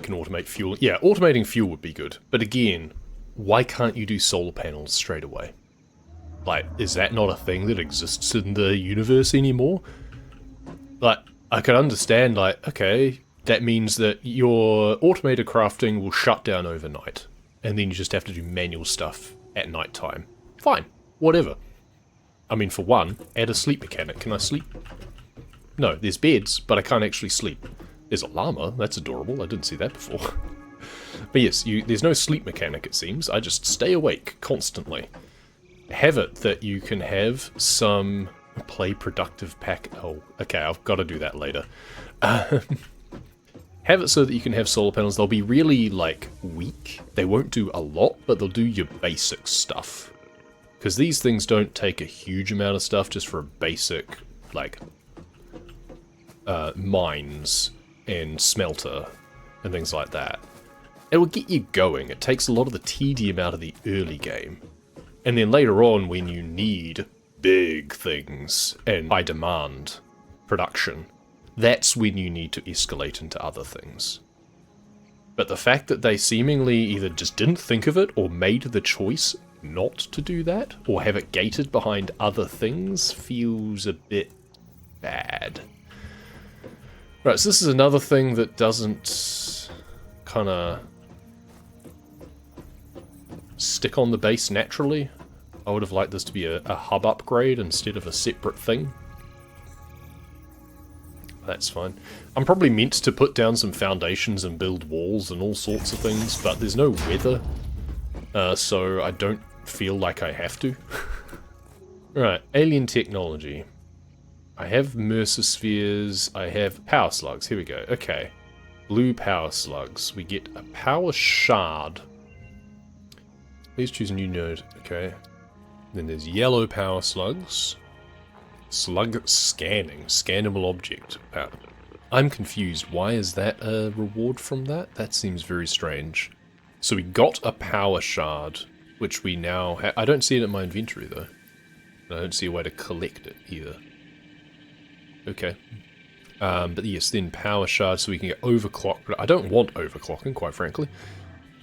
Can automate fuel. Yeah, automating fuel would be good. But again, why can't you do solar panels straight away? Like, is that not a thing that exists in the universe anymore? Like, I could understand, like, okay, that means that your automated crafting will shut down overnight. And then you just have to do manual stuff at night time. Fine, whatever. I mean, for one, add a sleep mechanic. Can I sleep? No, there's beds, but I can't actually sleep. There's a llama, that's adorable, I didn't see that before. But yes, there's no sleep mechanic, it seems. I just stay awake constantly. Have it that you can have some play productive pack. Oh, okay, I've got to do that later. Have it so that you can have solar panels. They'll be really, like, weak. They won't do a lot, but they'll do your basic stuff. Because these things don't take a huge amount of stuff just for a basic, like, mines and smelter and things like that. It will get you going. It takes a lot of the tedium out of the early game. And then later on, when you need big things and high demand production, that's when you need to escalate into other things. But the fact that they seemingly either just didn't think of it or made the choice not to do that, or have it gated behind other things, feels a bit bad. Right, so this is another thing that doesn't kind of stick on the base naturally. I would have liked this to be a hub upgrade instead of a separate thing. That's fine. I'm probably meant to put down some foundations and build walls and all sorts of things, but there's no weather, so I don't feel like I have to. Right, alien technology. I have Mercer spheres, I have power slugs, here we go, okay. Blue power slugs, we get a power shard. Please choose a new node, okay. Then there's yellow power slugs. Slug scanning, scannable object. I'm confused, why is that a reward from that? That seems very strange. So we got a power shard, which we now have. I don't see it in my inventory though. I don't see a way to collect it either. Okay. But yes, then power shard so we can get overclock. But I don't want overclocking, quite frankly.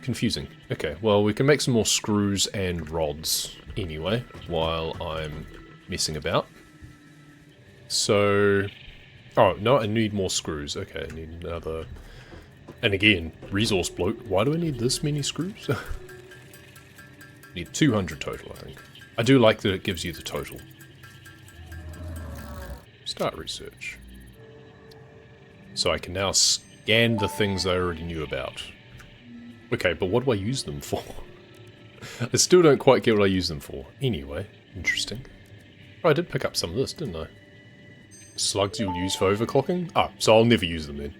Confusing. Okay, well we can make some more screws and rods anyway, while I'm messing about. So... oh, no, I need more screws. Okay, I need another... and again, resource bloat. Why do I need this many screws? Need 200 total, I think. I do like that it gives you the total. Start research. So I can now scan the things I already knew about. Okay, but what do I use them for? I still don't quite get what I use them for. Anyway, interesting. Oh, I did pick up some of this, didn't I? Slugs you'll use for overclocking? Ah, so I'll never use them then.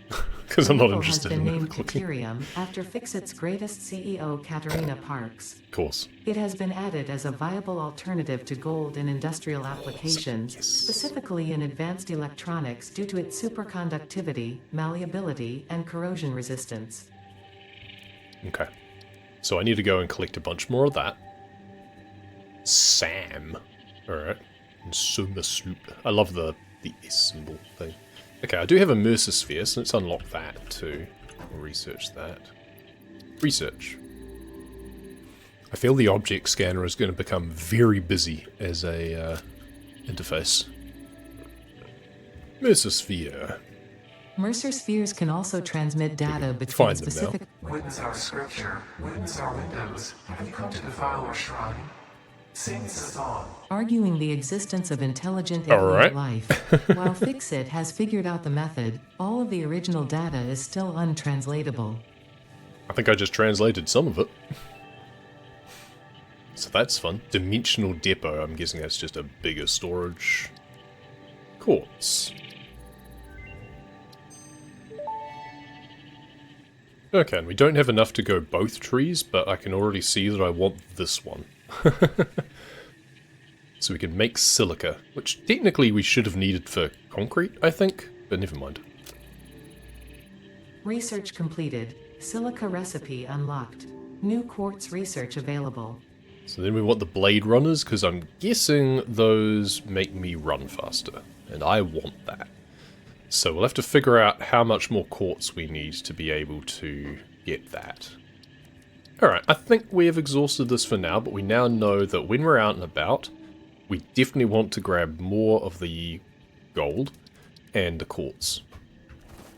Because I'm not interested in overclocking. After Fixit's greatest CEO, Katerina Parks. Of course. It has been added as a viable alternative to gold in industrial applications, yes. Specifically in advanced electronics due to its superconductivity, malleability, and corrosion resistance. Okay. So I need to go and collect a bunch more of that. Sam. Alright. And Suma Sloop. I love the S symbol thing. Okay, I do have a Mercer sphere, so let's unlock that too. We'll research that. Research. I feel the object scanner is going to become very busy as a interface. Mercer sphere. Mercer spheres can also transmit data between specific... Witness our scripture, witness our windows. Have you come to defile our shrine? Sing this on. Arguing the existence of intelligent alien life. While Fixit has figured out the method, all of the original data is still untranslatable. I think I just translated some of it. So that's fun. Dimensional depot, I'm guessing that's just a bigger storage. Quartz. Okay, and we don't have enough to go both trees, but I can already see that I want this one. So we can make silica, which technically we should have needed for concrete, I think, but never mind. Research completed. Silica recipe unlocked. New quartz research available. So then we want the blade runners, because I'm guessing those make me run faster, and I want that. So we'll have to figure out how much more quartz we need to be able to get that. Alright, I think we have exhausted this for now, but we now know that when we're out and about, we definitely want to grab more of the gold and the quartz.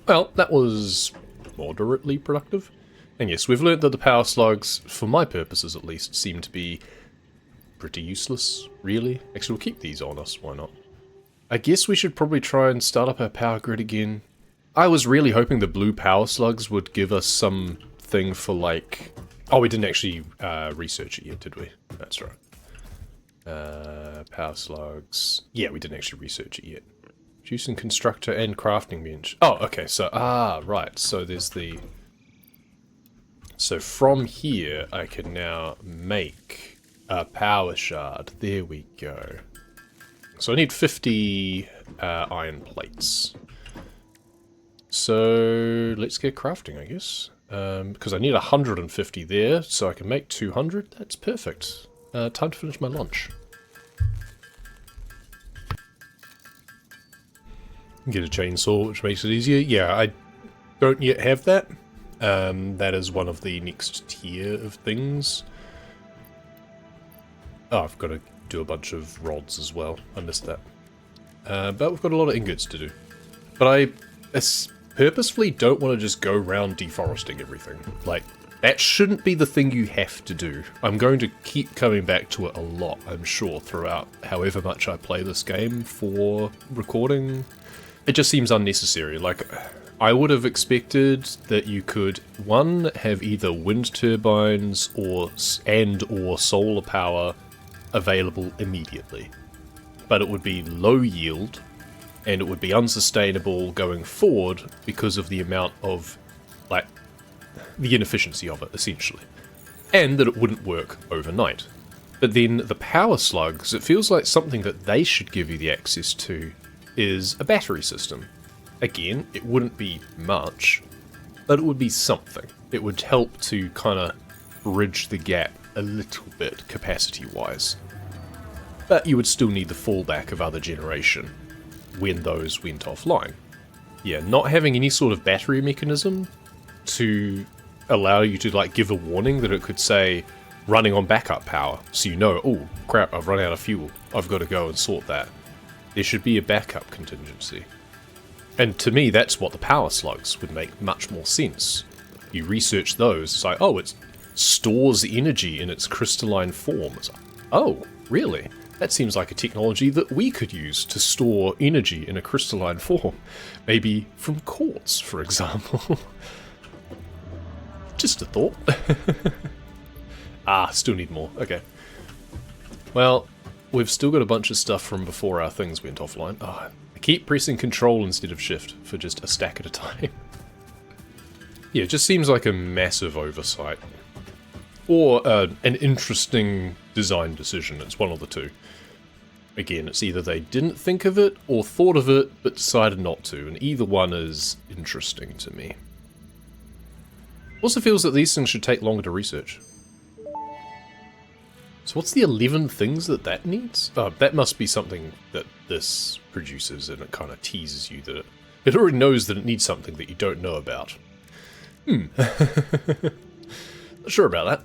Well, that was moderately productive. And yes, we've learnt that the power slugs, for my purposes at least, seem to be pretty useless, really. Actually, we'll keep these on us, why not? I guess we should probably try and start up our power grid again. I was really hoping the blue power slugs would give us something for like... Oh, we didn't actually research it yet, did we? That's right. Power slugs... Yeah, we didn't actually research it yet. Juicing constructor and crafting bench. Oh, okay, so... right. So there's the... So from here, I can now make a power shard. There we go. So I need 50 iron plates. So let's get crafting, I guess. Because I need 150 there, so I can make 200. That's perfect. Time to finish my lunch. Get a chainsaw, which makes it easier. Yeah, I don't yet have that. That is one of the next tier of things. Oh, I've got to do a bunch of rods as well. I missed that. But we've got a lot of ingots to do. But I purposefully don't want to just go around deforesting everything. Like, that shouldn't be the thing you have to do. I'm going to keep coming back to it a lot, I'm sure, throughout however much I play this game for recording. It just seems unnecessary. Like, I would have expected that you could, one, have either wind turbines or solar power available immediately. But it would be low yield, and it would be unsustainable going forward because of the amount of, like, the inefficiency of it, essentially. And that it wouldn't work overnight. But then the power slugs, it feels like something that they should give you the access to is a battery system. Again, it wouldn't be much, but it would be something. It would help to kind of bridge the gap a little bit, capacity-wise. But you would still need the fallback of other generation when those went offline. Yeah, not having any sort of battery mechanism to allow you to, like, give a warning that it could say, running on backup power, so you know, oh, crap, I've run out of fuel. I've got to go and sort that. There should be a backup contingency. And to me, that's what the power slugs would make much more sense. You research those, it's like, oh, it stores energy in its crystalline form. It's like, oh, really? That seems like a technology that we could use to store energy in a crystalline form. Maybe from quartz, for example. Just a thought. Still need more. Okay. Well, we've still got a bunch of stuff from before our things went offline. Oh, I keep pressing control instead of shift for just a stack at a time. Yeah, it just seems like a massive oversight. Or an interesting design decision. It's one of the two. Again, it's either they didn't think of it or thought of it but decided not to, and either one is interesting to me. Also feels that these things should take longer to research. So what's the 11 things that needs? Oh, that must be something that this produces, and it kind of teases you that it already knows that it needs something that you don't know about. Not sure about that.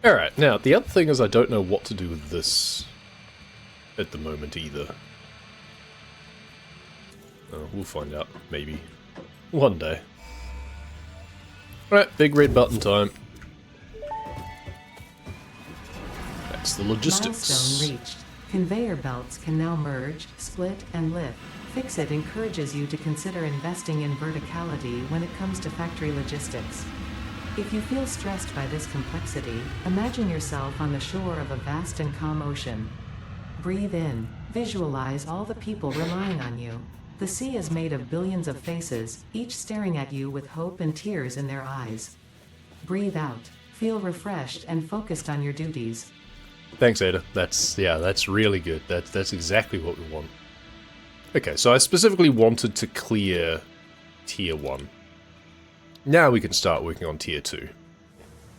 Alright, now, the other thing is I don't know what to do with this at the moment either. Oh, we'll find out, maybe. One day. Alright, big red button time. That's the logistics. Milestone reached. Conveyor belts can now merge, split, and lift. Fixit encourages you to consider investing in verticality when it comes to factory logistics. If you feel stressed by this complexity, imagine yourself on the shore of a vast and calm ocean. Breathe in. Visualize all the people relying on you. The sea is made of billions of faces, each staring at you with hope and tears in their eyes. Breathe out. Feel refreshed and focused on your duties. Thanks, Ada. That's really good. That's exactly what we want. Okay, so I specifically wanted to clear Tier 1. Now we can start working on Tier 2.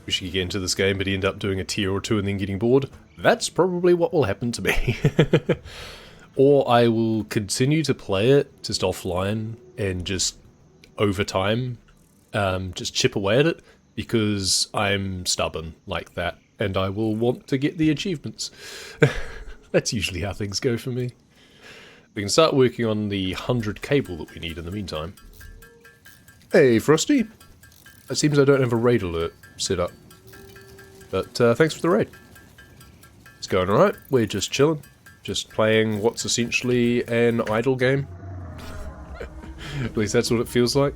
Wish you could get into this game but end up doing a tier or two and then getting bored. That's probably what will happen to me. Or I will continue to play it just offline and just over time just chip away at it, because I'm stubborn like that and I will want to get the achievements. That's usually how things go for me. We can start working on the 100 cable that we need in the meantime. Hey Frosty! It seems I don't have a raid alert set up. But thanks for the raid. It's going alright, we're just chilling. Just playing what's essentially an idle game. At least that's what it feels like.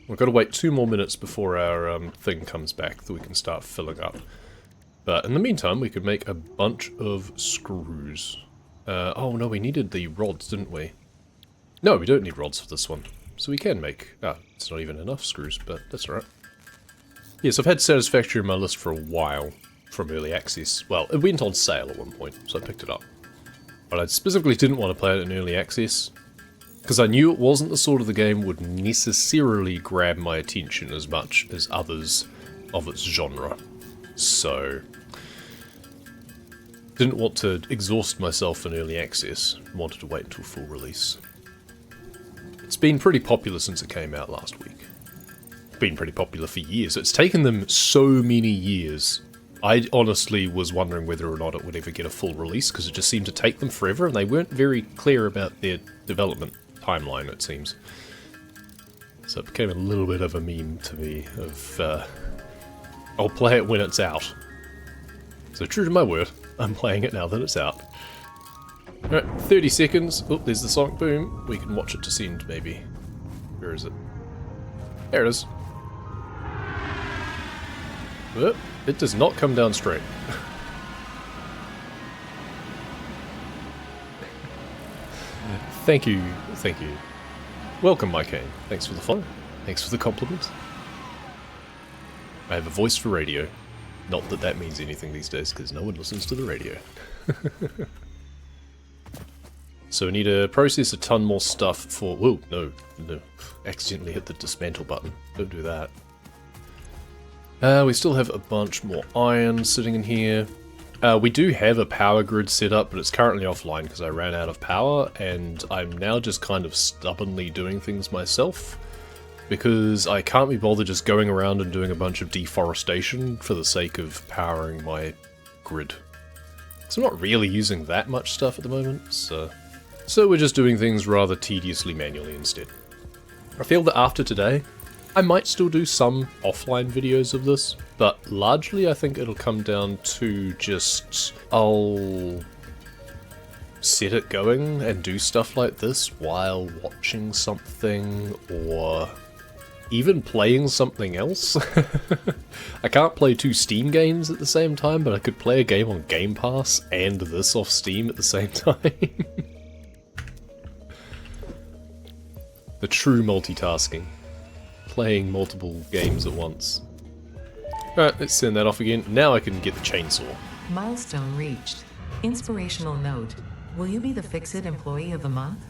We've got to wait 2 more minutes before our thing comes back that we can start filling up. But in the meantime, we could make a bunch of screws. Oh no, we needed the rods, didn't we? No, we don't need rods for this one. So we can make... Ah, it's not even enough screws, but that's alright. Yes, I've had Satisfactory on my list for a while from early access. Well, it went on sale at one point, so I picked it up. But I specifically didn't want to play it in early access, because I knew it wasn't the sort of the game would necessarily grab my attention as much as others of its genre. So, didn't want to exhaust myself in early access, wanted to wait until full release. It's been pretty popular since it came out last week. Been pretty popular for years. It's taken them so many years. I honestly was wondering whether or not it would ever get a full release, because it just seemed to take them forever, and they weren't very clear about their development timeline, it seems. So it became a little bit of a meme to me of, I'll play it when it's out. So true to my word, I'm playing it now that it's out. Alright, 30 seconds. Oh, there's the sonic boom. We can watch it descend, maybe. Where is it? There it is. But it does not come down straight. Thank you, thank you. Welcome, my Kane. Thanks for the follow. Thanks for the compliment. I have a voice for radio. Not that that means anything these days, because no one listens to the radio. So we need to process a ton more stuff for... Whoa, no. Accidentally hit the dismantle button. Don't do that. We still have a bunch more iron sitting in here. We do have a power grid set up, but it's currently offline because I ran out of power, and I'm now just kind of stubbornly doing things myself, because I can't be bothered just going around and doing a bunch of deforestation for the sake of powering my grid. So I'm not really using that much stuff at the moment, so we're just doing things rather tediously manually instead. I feel that after today, I might still do some offline videos of this, but largely I think it'll come down to just, I'll set it going and do stuff like this while watching something, or even playing something else. I can't play 2 Steam games at the same time, but I could play a game on Game Pass and this off Steam at the same time. The true multitasking. Playing multiple games at once. Alright, let's send that off again. Now I can get the chainsaw. Milestone reached. Inspirational note. Will you be the Fix-It Employee of the Month?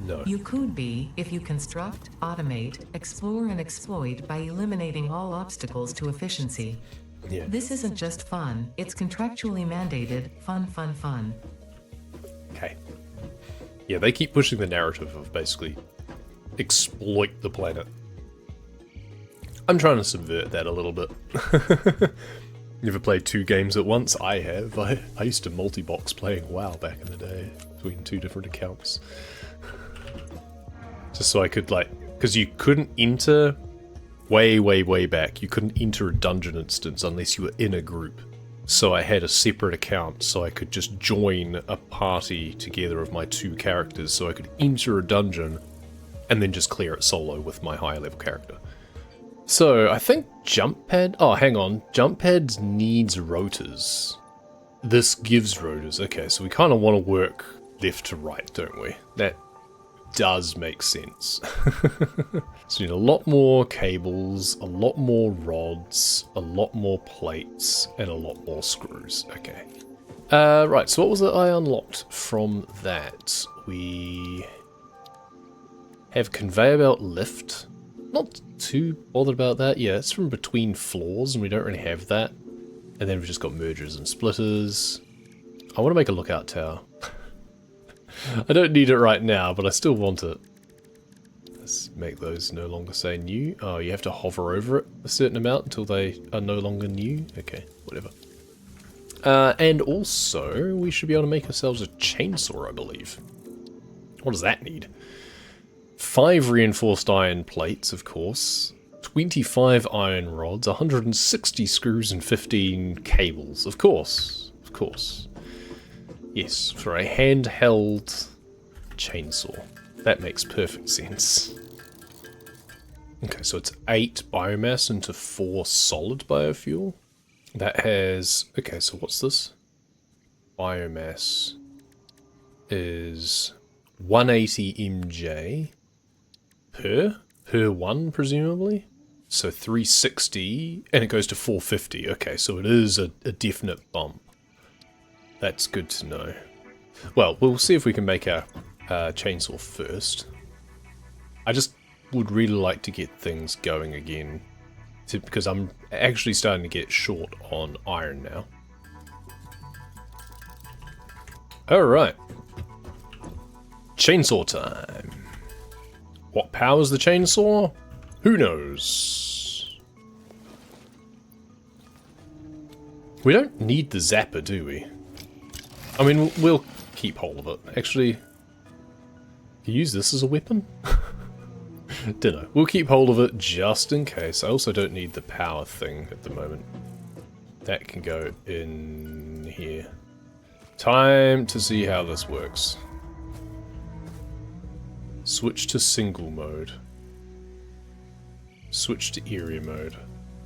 No. You could be if you construct, automate, explore, and exploit by eliminating all obstacles to efficiency. Yeah. This isn't just fun, it's contractually mandated fun, fun, fun. Okay. Yeah, they keep pushing the narrative of basically exploit the planet. I'm trying to subvert that a little bit. You ever played 2 games at once? I have. I used to multi-box playing WoW back in the day between 2 different accounts. Just so I could, like, because you couldn't enter way back. You couldn't enter a dungeon instance unless you were in a group. So I had a separate account so I could just join a party together of my 2 characters so I could enter a dungeon and then just clear it solo with my higher level character. So I think jump pad... Oh, hang on. Jump pads needs rotors. This gives rotors. Okay, so we kind of want to work left to right, don't we? That does make sense. So we need a lot more cables, a lot more rods, a lot more plates, and a lot more screws. Okay. Right, so what was it I unlocked from that? We have conveyor belt lift. Not too bothered about that. Yeah, it's from between floors, and we don't really have that. And then we've just got mergers and splitters. I want to make a lookout tower. I don't need it right now, but I still want it. Let's make those no longer say new. Oh, you have to hover over it a certain amount until they are no longer new? Okay, whatever. And also, we should be able to make ourselves a chainsaw, I believe. What does that need? 5 reinforced iron plates, of course. 25 iron rods, 160 screws, and 15 cables. Of course. Of course. Yes, for a handheld chainsaw. That makes perfect sense. Okay, so it's 8 biomass into 4 solid biofuel. That has... Okay, so what's this? Biomass is 180 MJ per one, presumably. So 360, and it goes to 450. Okay, so it is a definite bump. That's good to know. Well, we'll see if we can make our chainsaw first. I just would really like to get things going again, because I'm actually starting to get short on iron now. Alright. Chainsaw time. What powers the chainsaw? Who knows? We don't need the zapper, do we? I mean, we'll keep hold of it. Actually, can you use this as a weapon? Dunno. We'll keep hold of it just in case. I also don't need the power thing at the moment. That can go in here. Time to see how this works. Switch to single mode. Switch to area mode.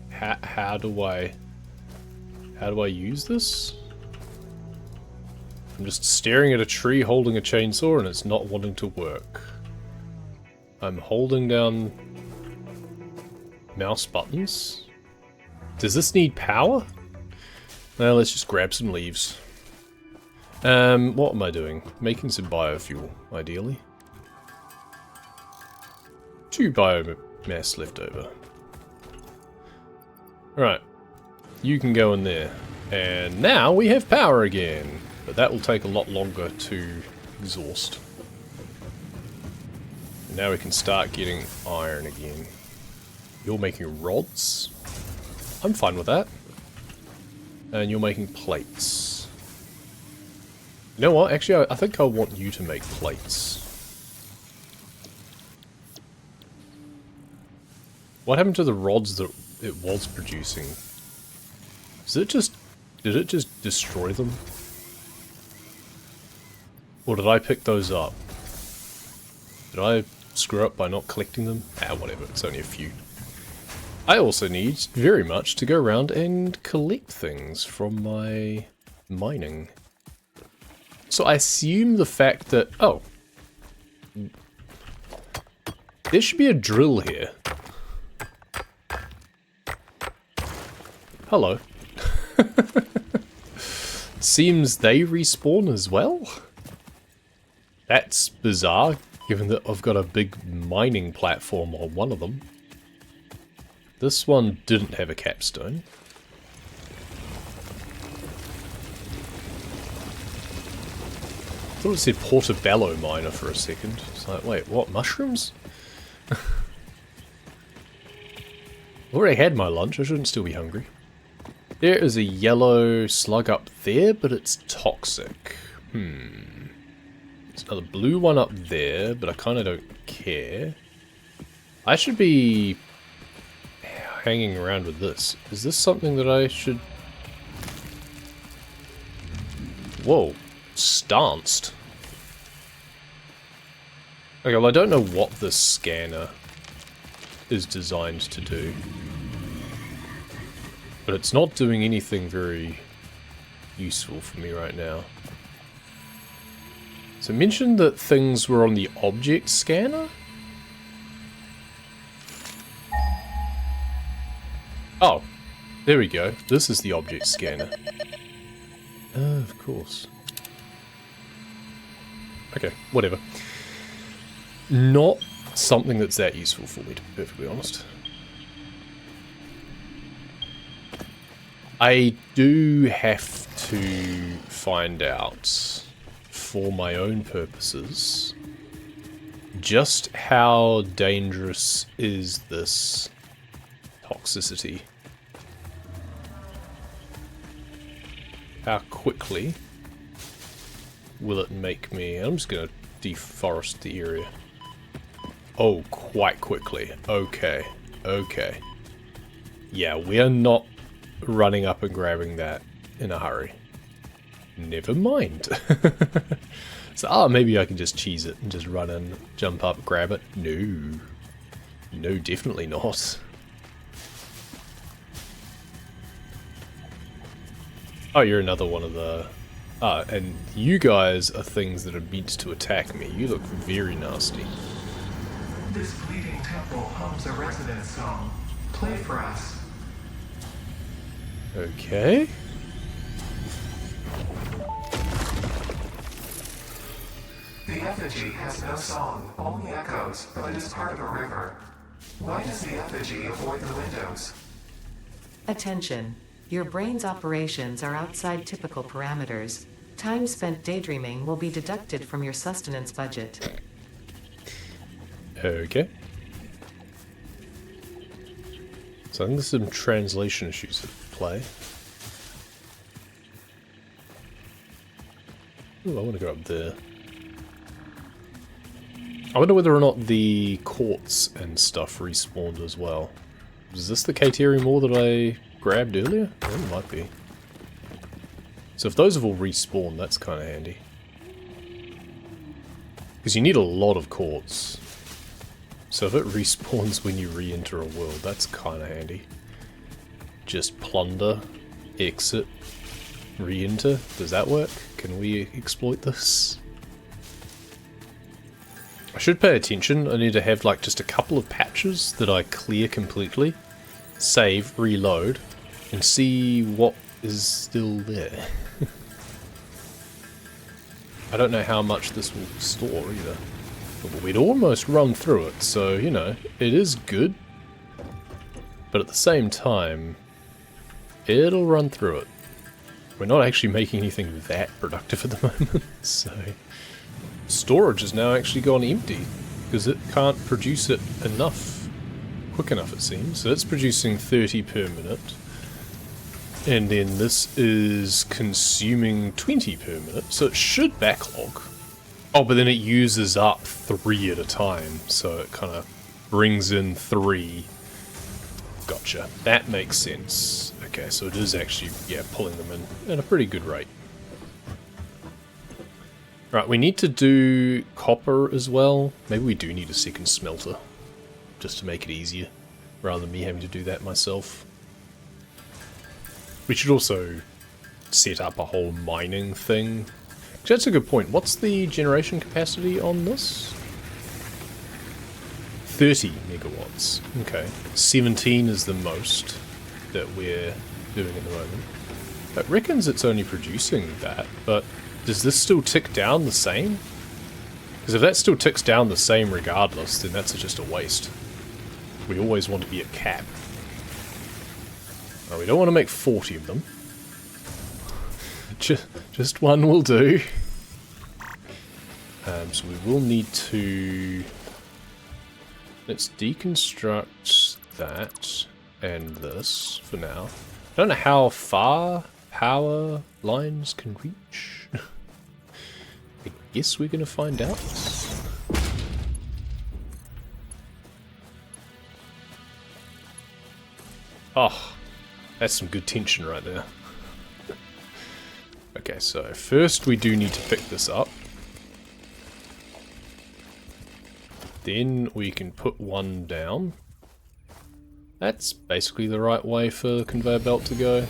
How do I use this? I'm just staring at a tree holding a chainsaw and it's not wanting to work. I'm holding down mouse buttons. Does this need power? Well, let's just grab some leaves. What am I doing? Making some biofuel, ideally. 2 biomass left over. Right. You can go in there. And now we have power again. But that will take a lot longer to exhaust. And now we can start getting iron again. You're making rods. I'm fine with that. And you're making plates. You know what? Actually, I think I want you to make plates. What happened to the rods that it was producing? Did it just destroy them? Or did I pick those up? Did I screw up by not collecting them? Ah, whatever, it's only a few. I also need very much to go around and collect things from my mining. So I assume the fact that... Oh. There should be a drill here. Hello. Seems they respawn as well? That's bizarre, given that I've got a big mining platform on one of them. This one didn't have a capstone. I thought it said Portobello Miner for a second. It's like, wait, what, mushrooms? I've already had my lunch, I shouldn't still be hungry. There is a yellow slug up there, but it's toxic. There's another blue one up there, but I kind of don't care. I should be hanging around with this. Is this something that I should... Whoa. Stanced. Okay, well I don't know what this scanner is designed to do. But it's not doing anything very useful for me right now. So mentioned that things were on the object scanner? Oh, there we go. This is the object scanner. Of course. Okay, whatever. Not something that's that useful for me, to be perfectly honest. I do have to find out for my own purposes, just how dangerous is this toxicity? How quickly will it make me... I'm just going to deforest the area. Oh, quite quickly. Okay. Okay. Yeah, we are not running up and grabbing that in a hurry. Never mind. So, maybe I can just cheese it and just run in, jump up, grab it. No. No, definitely not. Oh, you're another one of the... and you guys are things that are meant to attack me. You look very nasty. This bleeding temple hums a resonance song. Play for us. Okay. The effigy has no song, only echoes, but it is part of a river. Why does the effigy avoid the windows? Attention. Your brain's operations are outside typical parameters. Time spent daydreaming will be deducted from your sustenance budget. Okay. So I think there's some translation issues at play. Ooh, I want to go up there. I wonder whether or not the quartz and stuff respawned as well. Is this the Katerium ore that I grabbed earlier? Oh, it might be. So if those have all respawned, that's kind of handy. Because you need a lot of quartz. So if it respawns when you re-enter a world, that's kind of handy. Just plunder, exit, re-enter. Does that work? Can we exploit this? I should pay attention. I need to have like just a couple of patches that I clear completely, save, reload, and see what is still there. I don't know how much this will store either. But we'd almost run through it, so, you know, it is good. But at the same time, it'll run through it. We're not actually making anything that productive at the moment, so... Storage has now actually gone empty, because it can't produce it enough. Quick enough, it seems. So it's producing 30 per minute. And then this is consuming 20 per minute, so it should backlog. Oh, but then it uses up 3 at a time, so it kind of brings in 3. Gotcha. That makes sense. Okay, so it is actually, yeah, pulling them in at a pretty good rate. Right, we need to do copper as well. Maybe we do need a second smelter, just to make it easier, rather than me having to do that myself. We should also set up a whole mining thing. Actually, that's a good point. What's the generation capacity on this? 30 megawatts. Okay. 17 is the most that we're doing at the moment. It reckons it's only producing that, but does this still tick down the same? Because if that still ticks down the same regardless, then that's just a waste. We always want to be at cap. Oh, we don't want to make 40 of them. Just one will do. So we will need to... Let's deconstruct that and this for now. I don't know how far power lines can reach. I guess we're going to find out. Oh, that's some good tension right there. Okay, so first we do need to pick this up. Then we can put one down. That's basically the right way for the conveyor belt to go.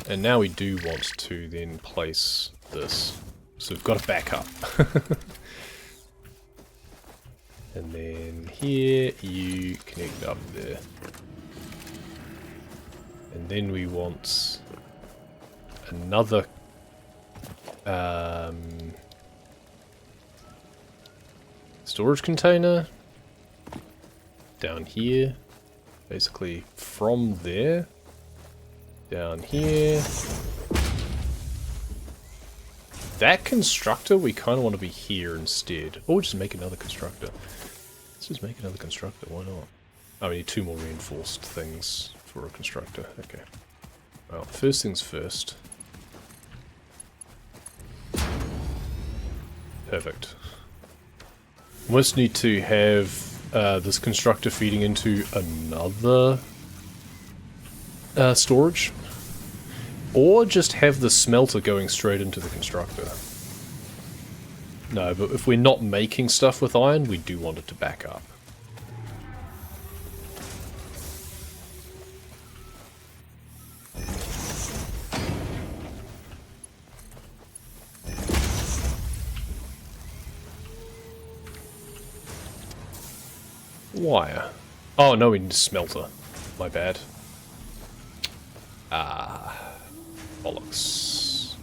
And now we do want to then place this. So we've got to back up. And then here you connect up there. And then we want another storage container down here, basically from there down here, that constructor, we kind of want to be here instead. Or just make another constructor. Let's just make another constructor, why not? Oh, we need 2 more reinforced things for a constructor. Okay. Well, first things first. Perfect. Almost need to have this constructor feeding into another storage. Or just have the smelter going straight into the constructor. No, but if we're not making stuff with iron, we do want it to back up. Wire. Oh, no, we need a smelter. My bad. Bollocks.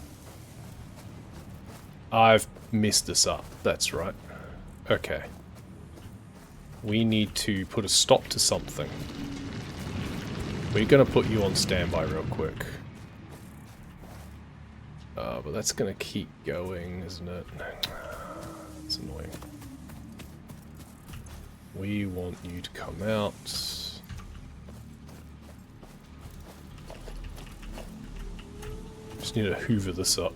I've messed this up. That's right. Okay. We need to put a stop to something. We're going to put you on standby real quick. But that's going to keep going, isn't it? It's annoying. We want you to come out. Just need to hoover this up.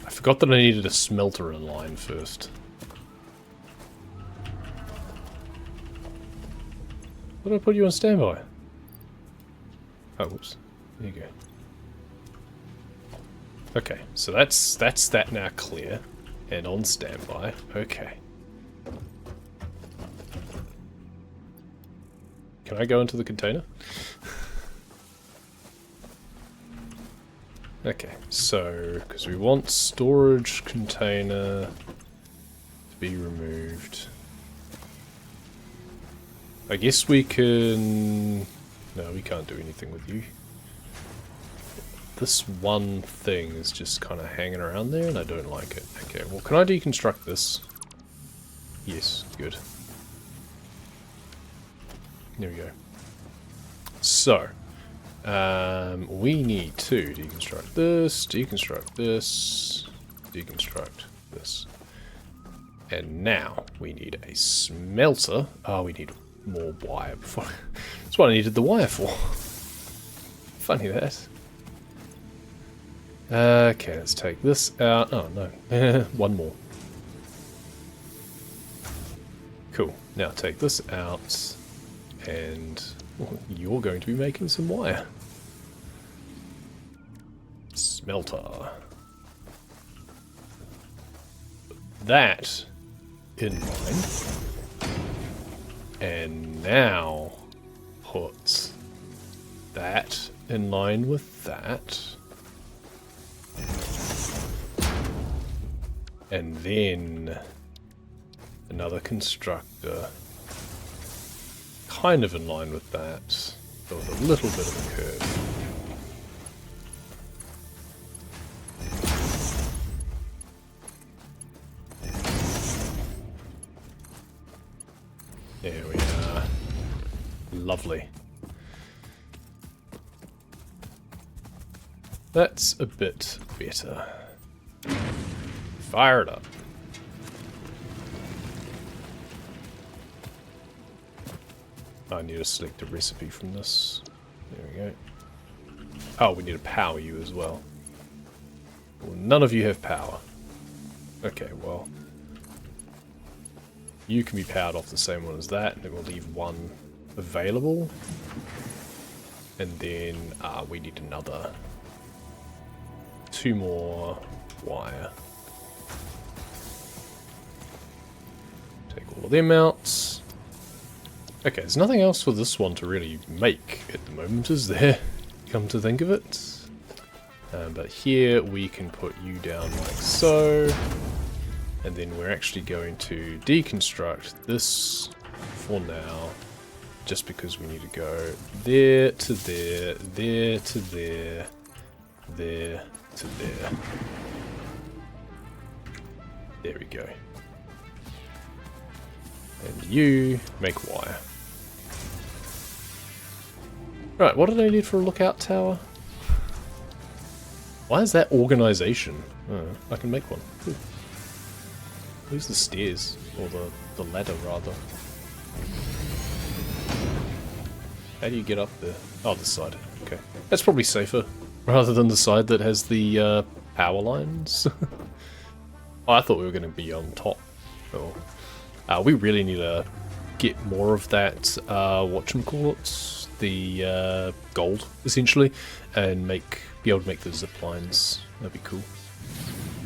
I forgot that I needed a smelter in line first. What did I put you on standby? Oh, whoops. There you go. Okay, so that's that now clear. And on standby. Okay. Can I go into the container? Okay, so, because we want storage container to be removed. I guess we can... No, we can't do anything with you. This one thing is just kind of hanging around there and I don't like it. Okay, well, can I deconstruct this? Yes, good. There we go. So, we need to deconstruct this, deconstruct this, deconstruct this. And now we need a smelter. Oh, we need more wire before. That's what I needed the wire for. Funny that. Okay, let's take this out. Oh, no. One more. Cool. Now take this out. And well, you're going to be making some wire. Smelter. That in line. And now put that in line with that. And then another constructor. Kind of in line with that, but with a little bit of a curve. There we are. Lovely. That's a bit better. Fire it up. I need to select a recipe from this. There we go. Oh, we need to power you as well. Well, none of you have power. Okay, well. You can be powered off the same one as that, and it will leave one available. And then we need another 2 more wire. Take all of them out. Okay, there's nothing else for this one to really make at the moment, is there? Come to think of it. But here we can put you down like so. And then we're actually going to deconstruct this for now. Just because we need to go there to there, there to there, there to there. There we go. And you make wire. Right, what did I need for a lookout tower? Why is that organization? Oh, I can make one. Cool. Where's the stairs? Or the ladder, rather. How do you get up there? Oh, this side. Okay. That's probably safer, rather than the side that has the power lines. Oh, I thought we were going to be on top. Oh. We really need to get more of that, whatchamacallit, the gold, essentially, and be able to make the zip lines. That'd be cool.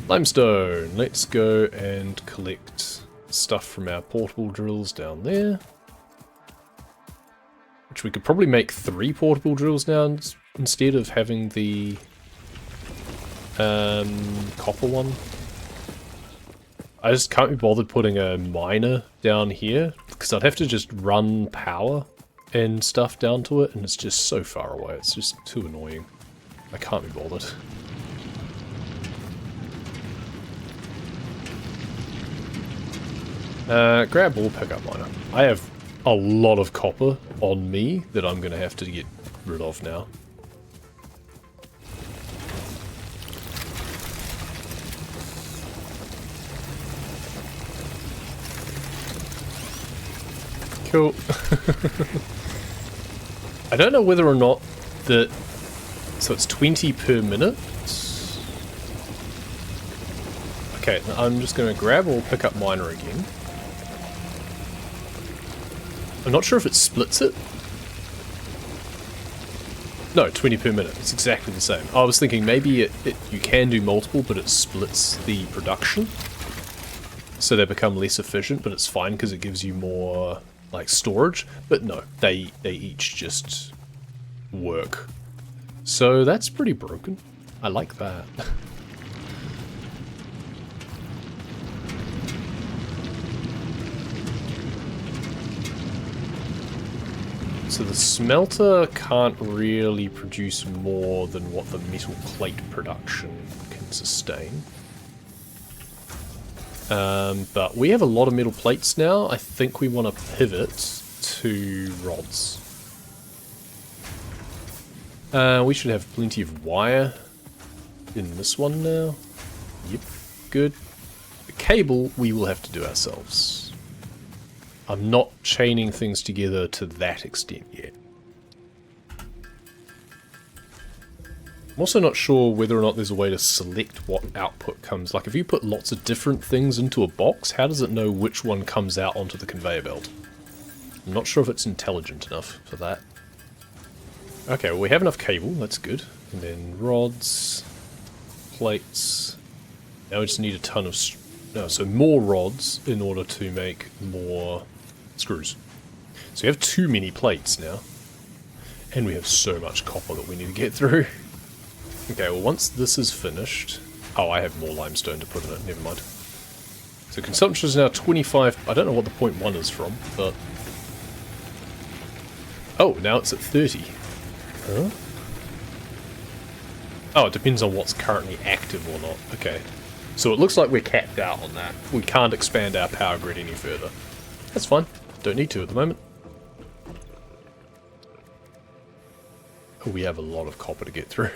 Limestone! Let's go and collect stuff from our portable drills down there. Which we could probably make 3 portable drills now instead of having the copper one. I just can't be bothered putting a miner down here, because I'd have to just run power and stuff down to it, and it's just so far away. It's just too annoying. I can't be bothered. Grab or pick up miner. I have a lot of copper on me that I'm going to have to get rid of now. Cool. I don't know whether or not that... So it's 20 per minute. Okay, I'm just going to grab or pick up miner again. I'm not sure if it splits it. No, 20 per minute. It's exactly the same. I was thinking maybe you can do multiple, but it splits the production. So they become less efficient, but it's fine because it gives you more, like, storage. But no, they each just work. So that's pretty broken. I like that. So the smelter can't really produce more than what the metal plate production can sustain. But we have a lot of metal plates now. I think we want to pivot to rods. We should have plenty of wire in this one now. Yep, good. The cable we will have to do ourselves. I'm not chaining things together to that extent yet. I'm also not sure whether or not there's a way to select what output comes. Like, if you put lots of different things into a box, how does it know which one comes out onto the conveyor belt? I'm not sure if it's intelligent enough for that. Okay, well, we have enough cable, that's good. And then rods, plates. Now we just need a ton of... No, so more rods in order to make more screws. So we have too many plates now. And we have so much copper that we need to get through. Okay, well, once this is finished... Oh, I have more limestone to put in it, never mind. So consumption is now 25... I don't know what the 0.1 is from, but... Oh, now it's at 30. Huh? Oh, it depends on what's currently active or not. Okay. So it looks like we're capped out on that. We can't expand our power grid any further. That's fine. Don't need to at the moment. Oh, we have a lot of copper to get through.